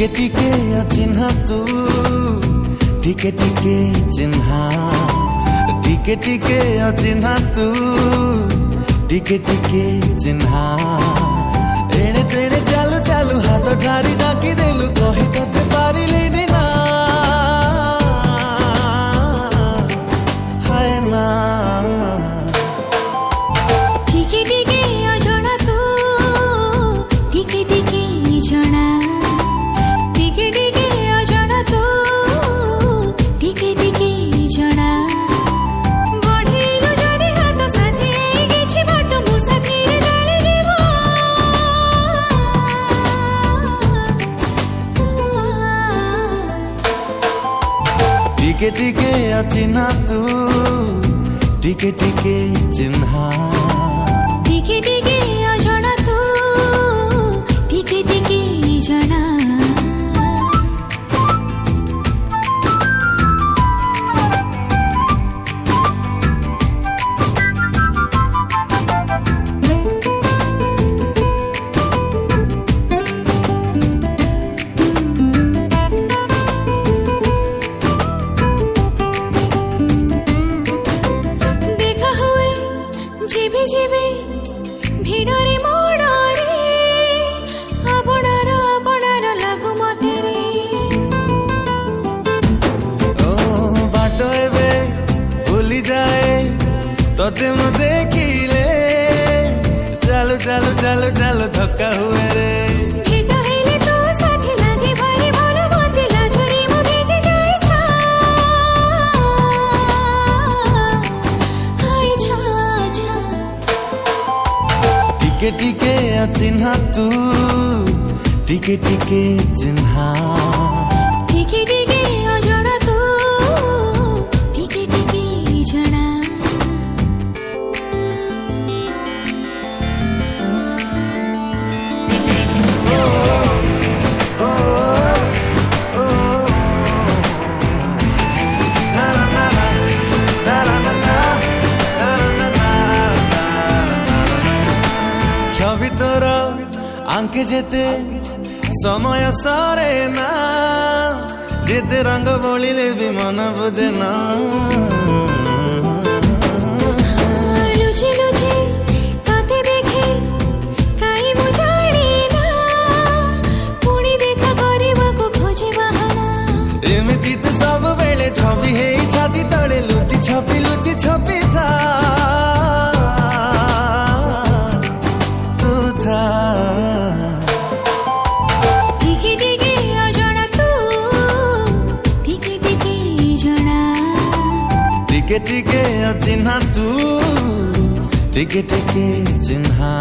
टिके टिके अचिन्हा तू टिके टिके चिन्हा टिके टिके अचिन्हा तू टिके टिके चिन्हा एणे तेणे चालू चालू हाथ ठारी डाकी देलु कही तते पारिलिनी ना हाय ना टिके टिके अजଣା तू टिके टिके जଣା टिके टिके अजଣା तू टिके टिके जଣା बढ़िलु जदि हाथ साथी किछि बाट मो साथी रे जीव टिके टिके अचिन्हा तू टिके टिके चिन्हा टिके टिके अजଣା तू टिके टिके जଣା जीवे जीवे भिड़रे मोड़रे आपणार लागु मते रे ओ बाटो एबे भूली जाए तोते मो देखिले चालू चालू चालू चालू धक्का हुए रे भेट हेले तो साथी लागे भारी भलो मते लाजरी मो भेजे जाए छा हाय छा छा टिके टिके अचिन्हा तू टिके टिके चिन्हा टिके टिके अजଣା तू टिके टिके जଣା छवि तोर आंके जेते समय सरे ना जेते रंग बोलिले भी मन बुझे ना लुचि लुचि तते देखे काई मु जाने ना पुणी देखा କରିବାକୁ खोजे बहाना एमिति तो सब बेले छवि है छाती तले लुचि छपी था तू था टिके टिके अजଣା तू टिके टिके जଣା टिके टिके अचिन्हा तू टिके टिके चिन्हा